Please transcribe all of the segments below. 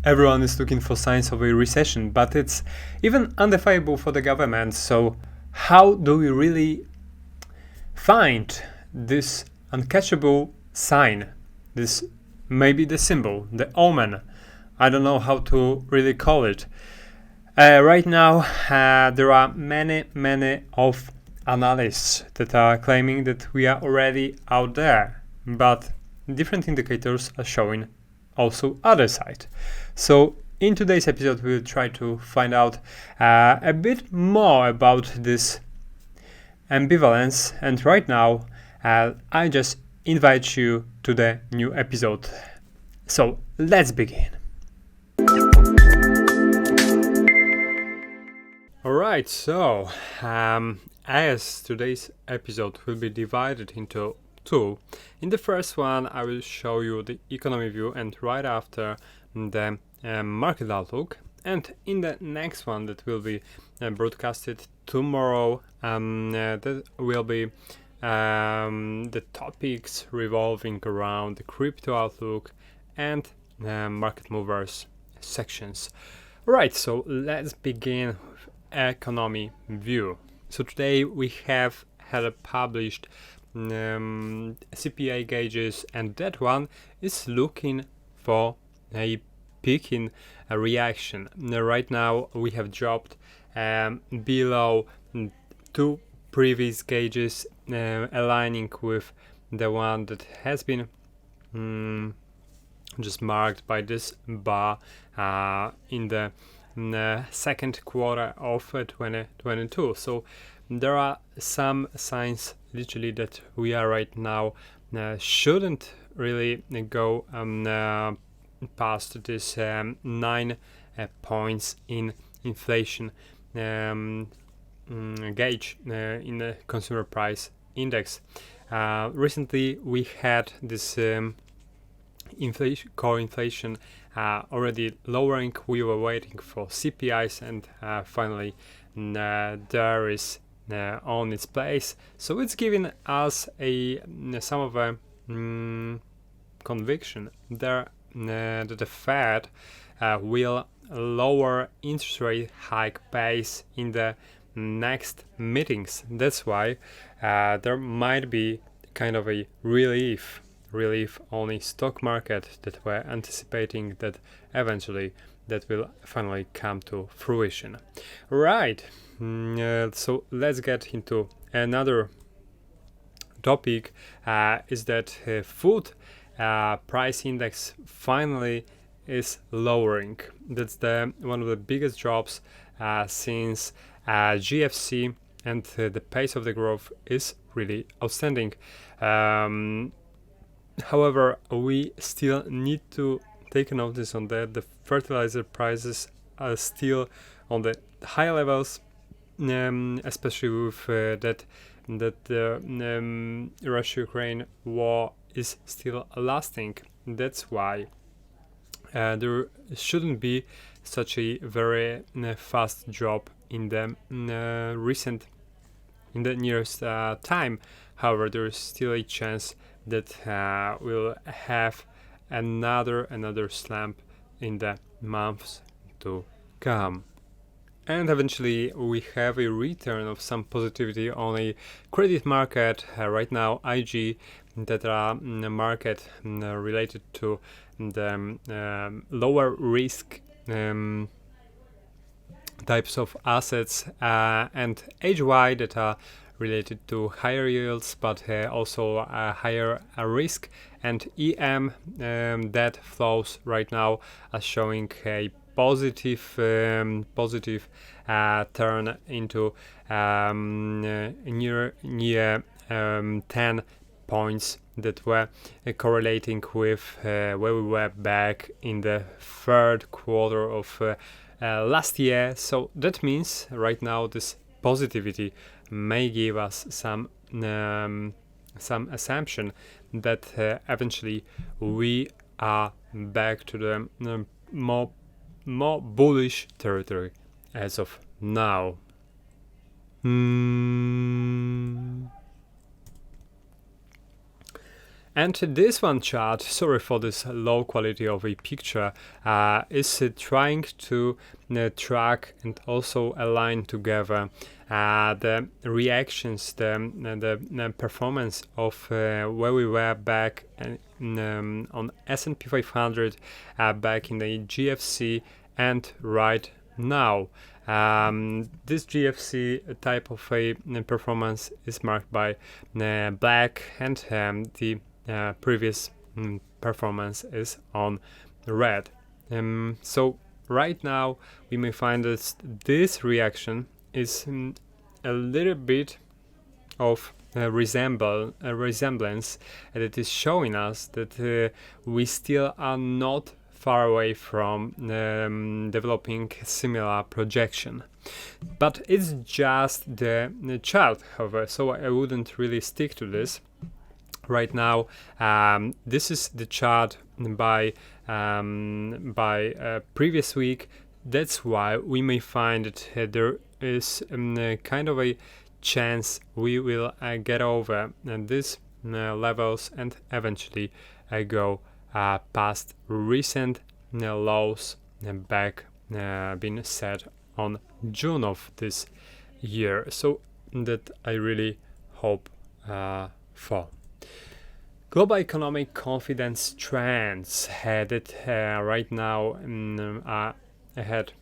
everyone is looking for signs of a recession, but it's even undefinable for the government. So how do we really find this uncatchable sign, this maybe the symbol, the omen? I don't know how to really call it. Right now, there are many of analysts that are claiming that we are already out there, but different indicators are showing also other side. So in today's episode, we'll try to find out a bit more about this ambivalence. And right now, I just invite you to the new episode. So let's begin. Alright, so as today's episode will be divided into two, in the first one I will show you the economy view and right after the market outlook, and in the next one that will be broadcasted tomorrow, that will be the topics revolving around the crypto outlook and market movers sections. Right, so let's begin with economy view. So today we have had published CPI gauges, and that one is looking for a peaking reaction. Right now we have dropped below two previous gauges, aligning with the one that has been just marked by this bar in the second quarter of 2022. So there are some signs literally that we are right now shouldn't really go past this 9 points in inflation gauge in the consumer price index. Recently we had this core inflation already lowering. We were waiting for CPIs, and finally there is on its place. So it's giving us some of a conviction there that the Fed will lower interest rate hike pace in the next meetings. That's why there might be kind of a relief on the stock market that we're anticipating that eventually that will finally come to fruition. Right, so let's get into another topic, is that food price index finally is lowering. That's one of the biggest drops since GFC, and the pace of the growth is really outstanding. However, we still need to take notice on that the fertilizer prices are still on the high levels, especially with that the Russia-Ukraine war is still lasting. That's why there shouldn't be such a very fast drop in the nearest time. However, there is still a chance that we'll have another slump in the months to come. And eventually we have a return of some positivity on a credit market. Right now IG that are market related to the lower risk types of assets, and HY that are related to higher yields but also higher risk, and EM that flows right now are showing a positive turn into near 10 points that were correlating with where we were back in the third quarter of last year. So that means right now this positivity may give us some assumption that eventually we are back to the more bullish territory as of now. And this one chart, sorry for this low quality of a picture, is trying to track and also align together the reactions, the performance of where we were back on S&P 500 back in the GFC and right now. This GFC type of a performance is marked by black, and the previous performance is on red. So right now we may find that this reaction is a little bit of a resemblance, and it is showing us that we still are not far away from developing similar projection. But it's just the chart, however, so I wouldn't really stick to this. Right now, this is the chart by previous week. That's why we may find that there is kind of a chance we will get over these levels and eventually go past recent lows back been set on June of this year. So that I really hope for. Global economic confidence trends that right now are ahead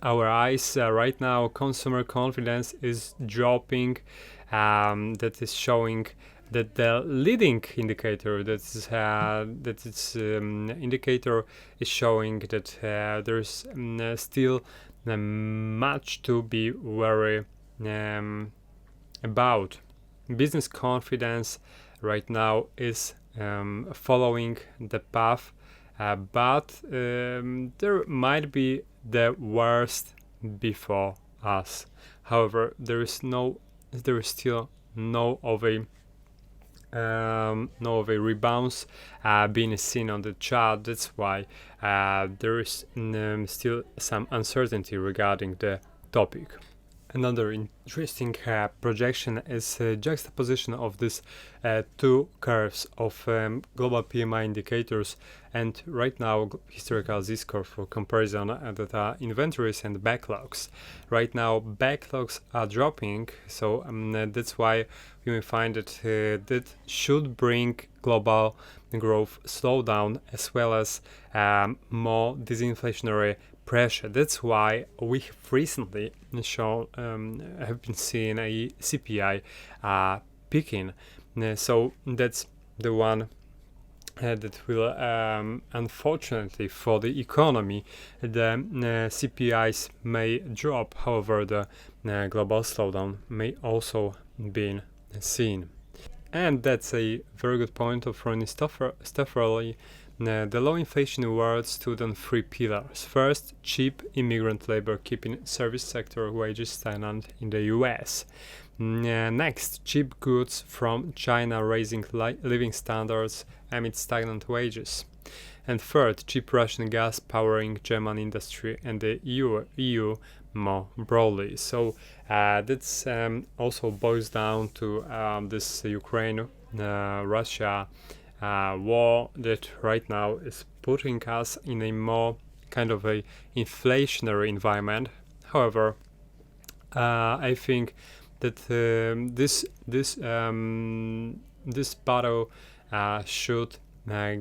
our eyes. Right now, consumer confidence is dropping. That is showing that the leading indicator indicator is showing that there's still much to be worried about. Business confidence right now is following the path, but there might be the worst before us. However, there is still no of a rebounds being seen on the chart. That's why there is still some uncertainty regarding the topic. Another interesting projection is a juxtaposition of these two curves of global PMI indicators, and right now historical Z-score for comparison that are inventories and backlogs. Right now backlogs are dropping, so that's why you may find that that should bring global growth slowdown as well as more disinflationary pressure. That's why we have recently have been seeing a CPI peaking. So that's the one that will, unfortunately for the economy, the CPIs may drop. However, the global slowdown may also be seen. And that's a very good point of Ronnie Stafferly. The low inflation world stood on three pillars. First, cheap immigrant labor keeping service sector wages stagnant in the US. Next, cheap goods from China raising living standards amid stagnant wages. And third, cheap Russian gas powering German industry and the EU more broadly. So that's also boils down to this Ukraine-Russia war that right now is putting us in a more kind of a inflationary environment. However, I think that this battle should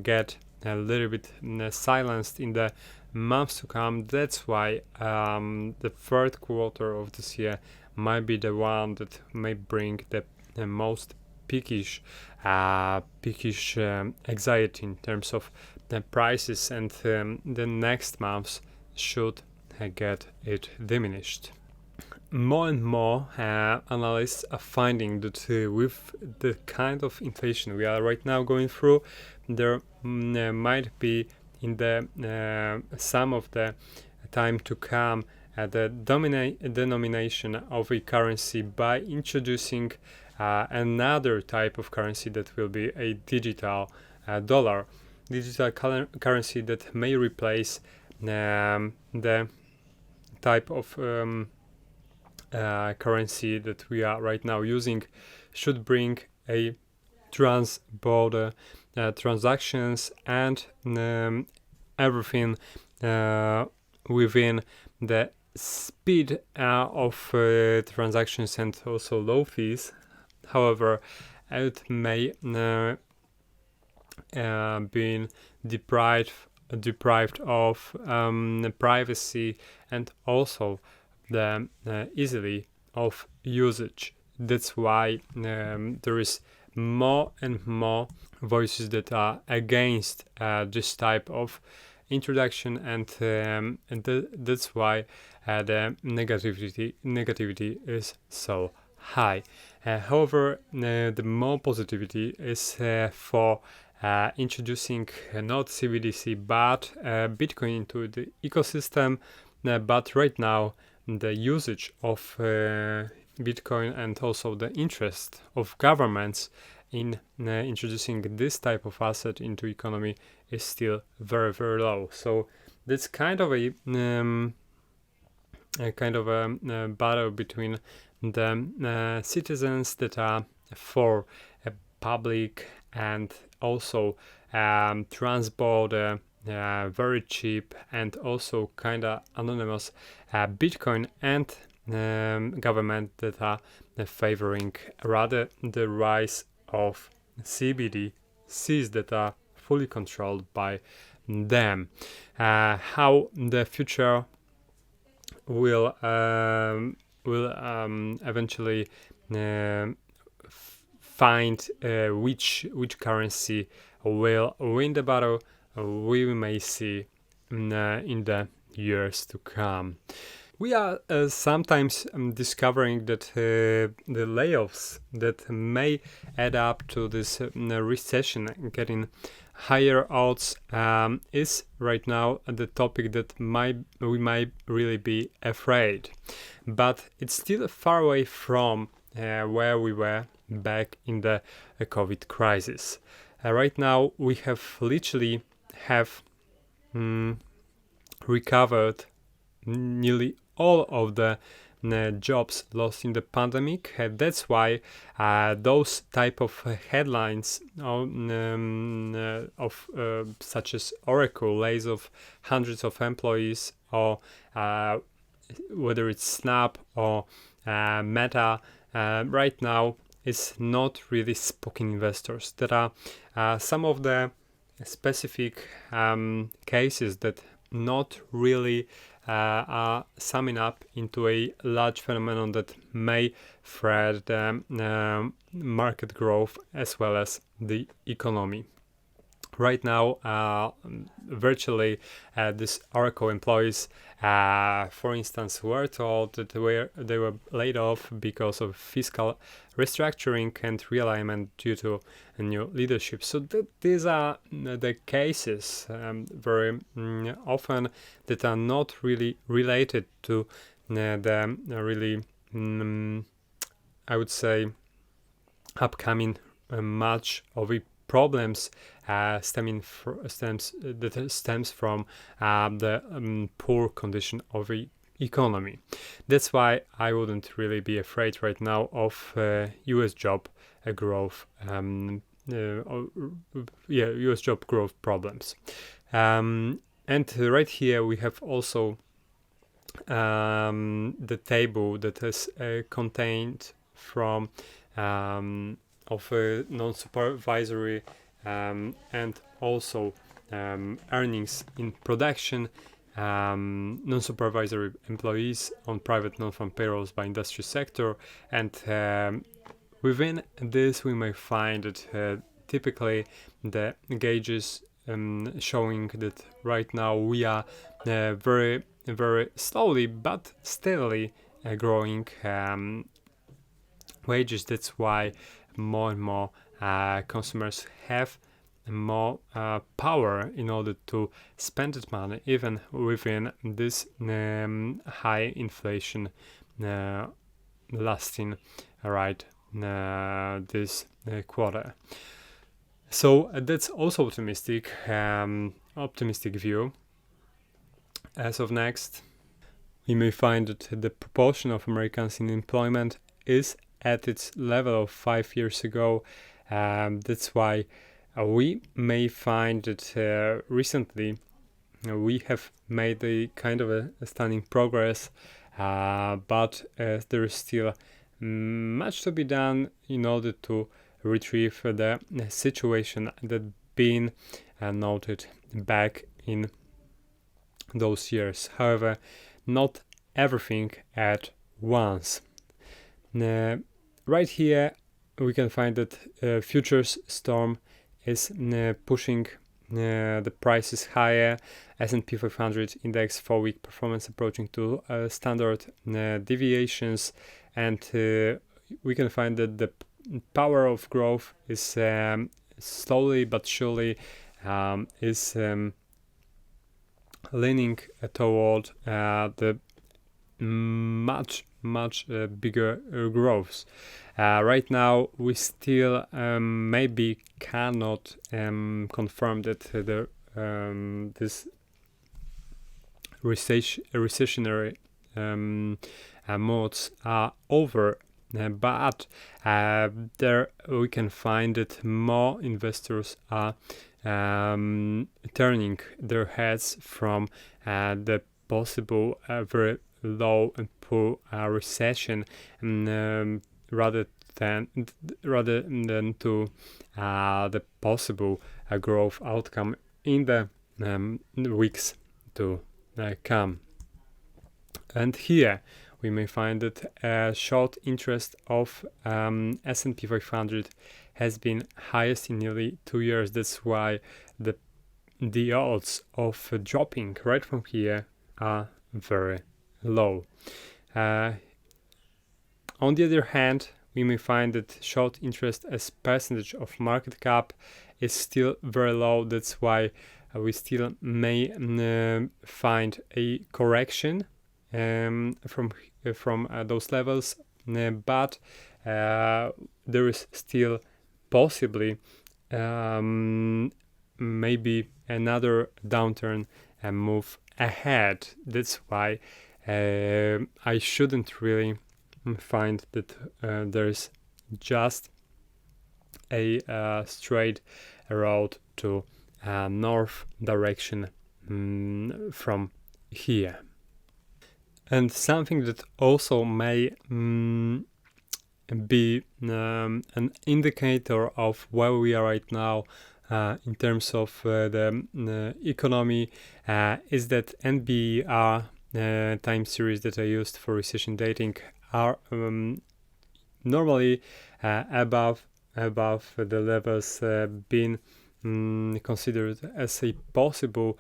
get a little bit silenced in the months to come. That's why the third quarter of this year might be the one that may bring the most peakish anxiety in terms of the prices, and the next months should get it diminished. More and more analysts are finding that with the kind of inflation we are right now going through, there might be in the some of the time to come the denomination of a currency by introducing another type of currency that will be a digital dollar, digital currency that may replace the type of currency that we are right now using, should bring a trans-border transactions and everything within the speed of transactions and also low fees. However, it may be deprived of privacy and also the easily of usage. That's why there is more and more voices that are against this type of introduction, and that's why the negativity is so high. However, the more positivity is for introducing not CBDC but Bitcoin into the ecosystem. But right now, the usage of Bitcoin and also the interest of governments in introducing this type of asset into economy is still very, very low. So that's kind of a battle between the citizens that are for a public and also trans-border very cheap and also kind of anonymous Bitcoin, and government that are favoring rather the rise of CBDCs that are fully controlled by them. How the future will eventually find which currency will win the battle, we may see in the years to come. We are sometimes discovering that the layoffs that may add up to this recession getting higher odds is right now the topic that we might really be afraid. But it's still far away from where we were back in the COVID crisis. Right now we have literally recovered nearly all of the jobs lost in the pandemic. That's why those type of headlines of such as Oracle lays off hundreds of employees, or whether it's Snap or Meta, right now is not really spooking investors. There are some of the specific cases that not really are summing up into a large phenomenon that may threat the market growth as well as the economy. Right now, virtually these Oracle employees, for instance, were told that they were laid off because of fiscal restructuring and realignment due to a new leadership. So these are the cases very often that are not really related to the really, I would say, upcoming much of a problems stems from the poor condition of the economy. That's why I wouldn't really be afraid right now of U.S. job growth. U.S. job growth problems. And right here we have also the table that is contained from of non-supervisory and also earnings in production, non-supervisory employees on private non-farm payrolls by industry sector, and within this we may find that typically the gauges showing that right now we are very, very slowly but steadily growing wages. That's why more and more consumers have more power in order to spend that money, even within this high inflation lasting right this quarter. So that's also optimistic view. As of next, we may find that the proportion of Americans in employment is at its level of 5 years ago, That's why we may find that recently we have made a kind of a stunning progress, but there is still much to be done in order to retrieve the situation that been noted back in those years. However, not everything at once. Right here we can find that futures storm is pushing the prices higher. S&P 500 index 4-week performance approaching to standard deviations, and we can find that the power of growth is slowly but surely is leaning toward the much bigger growths. Right now we still maybe cannot confirm that this recessionary modes are over, but there we can find that more investors are turning their heads from the possible very low and poor recession, rather than to the possible growth outcome in the weeks to come. And here we may find that short interest of S&P 500 has been highest in nearly 2 years. That's why the odds of dropping right from here are very low. On the other hand, we may find that short interest as percentage of market cap is still very low. That's why we still may find a correction from those levels, but there is still possibly maybe another downturn move ahead. That's why I shouldn't really find that there's just a straight road to north direction from here. And something that also may be an indicator of where we are right now in terms of the economy is that NBER time series that are used for recession dating are normally above the levels being considered as a possible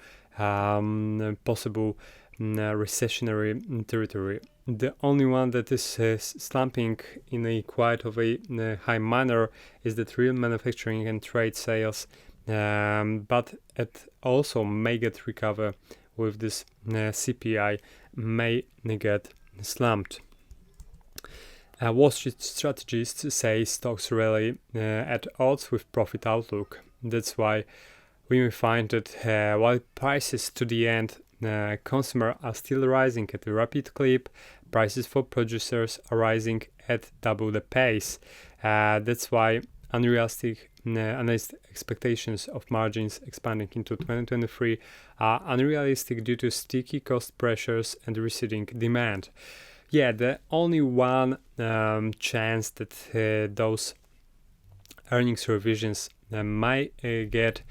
recessionary territory. The only one that is slumping in a quite of a high manner is that real manufacturing and trade sales, but it also may get recover with this CPI may get slumped. Wall Street strategists say stocks rally at odds with profit outlook. That's why we may find that while prices to the end consumer are still rising at a rapid clip, prices for producers are rising at double the pace. That's why unrealistic analyst expectations of margins expanding into 2023 are unrealistic due to sticky cost pressures and receding demand. Yeah, the only one chance that those earnings revisions might get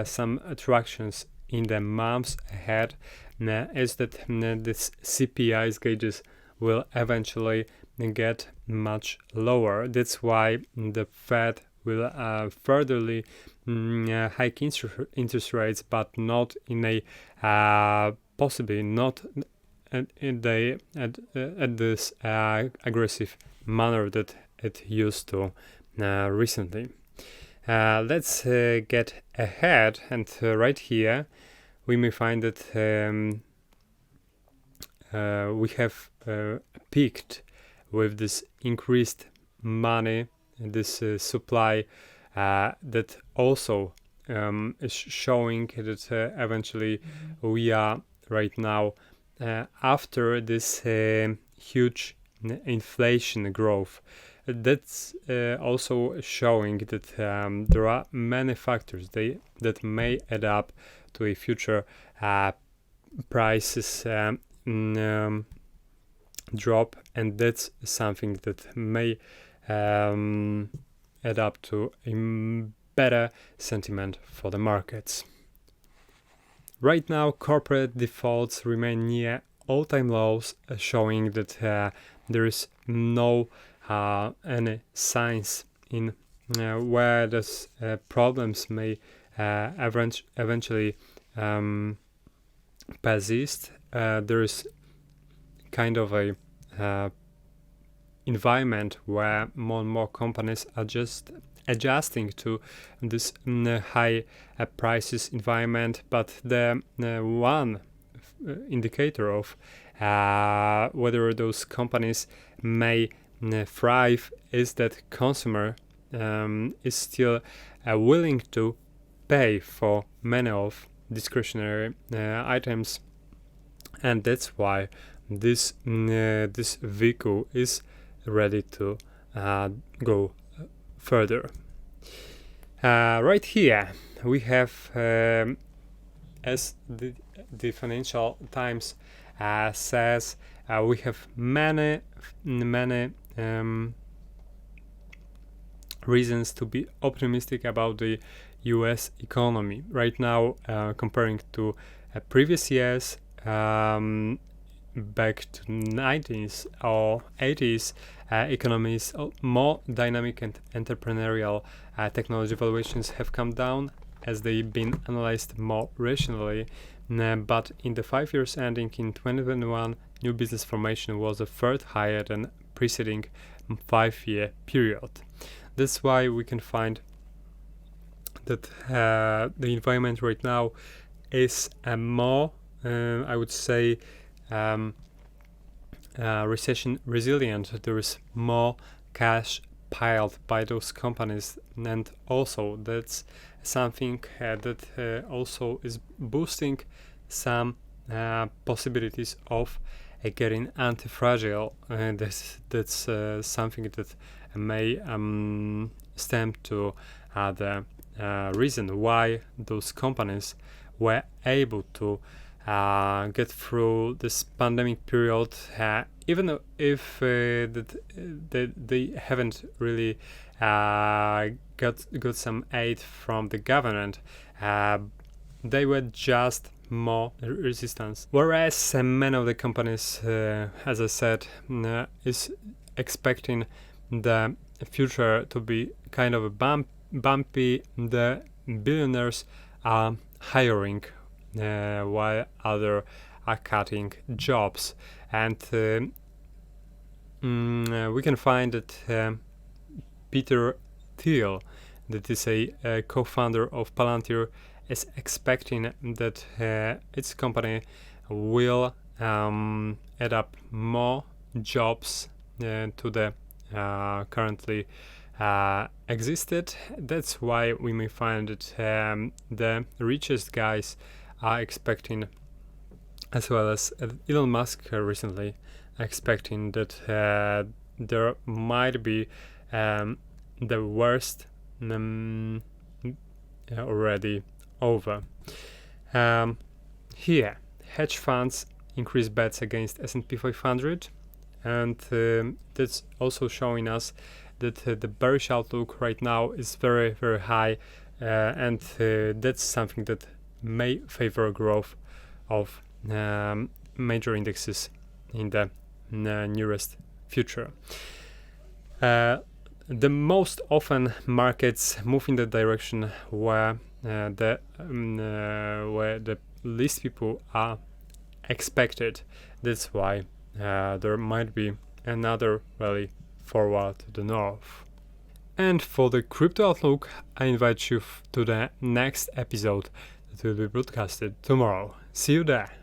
some attractions in the months ahead is that this CPI's gauges will eventually get much lower. That's why the Fed will furtherly hike interest rates, but not in a possibly not at this aggressive manner that it used to recently. Let's get ahead, and right here we may find that we have peaked with this increased money, this supply that also is showing that eventually we are right now after this huge inflation growth. that's also showing that there are many factors that may add up to a future prices drop, and that's something that may add up to a better sentiment for the markets. Right now, corporate defaults remain near all-time lows, showing that there is no any signs in where those problems may eventually persist. There is kind of a environment where more and more companies are just adjusting to this high prices environment, but the one indicator of whether those companies may thrive is that consumer is still willing to pay for many of discretionary items, and that's why this vehicle is ready to go further. Right here we have, as the Financial Times says, we have many reasons to be optimistic about the US economy. Right now, comparing to previous years, back to 90s or 80s, economies more dynamic and entrepreneurial. Technology valuations have come down as they've been analyzed more rationally, but in the 5 years ending in 2021, new business formation was a third higher than preceding 5-year period. That's why we can find that the environment right now is more, I would say, recession resilient. There is more cash piled by those companies, and also that's something that also is boosting some possibilities of getting anti-fragile. That's something that may stem to the reason why those companies were able to get through this pandemic period, even if they haven't really got some aid from the government. They were just more resistance. Whereas many of the companies, as I said, is expecting the future to be kind of a bumpy. The billionaires are hiring while others are cutting jobs, and we can find that Peter Thiel, that is a co-founder of Palantir, is expecting that its company will add up more jobs to the currently existed. That's why we may find that the richest guys are expecting, as well as Elon Musk recently expecting, that there might be the worst already over. Here, hedge funds increase bets against S&P 500, and that's also showing us that the bearish outlook right now is very, very high, and that's something that may favor growth of major indexes in the nearest future. The most often markets move in the direction where the least people are expected. That's why there might be another rally forward to the north. And for the crypto outlook, I invite you to the next episode that will be broadcasted tomorrow. See you there.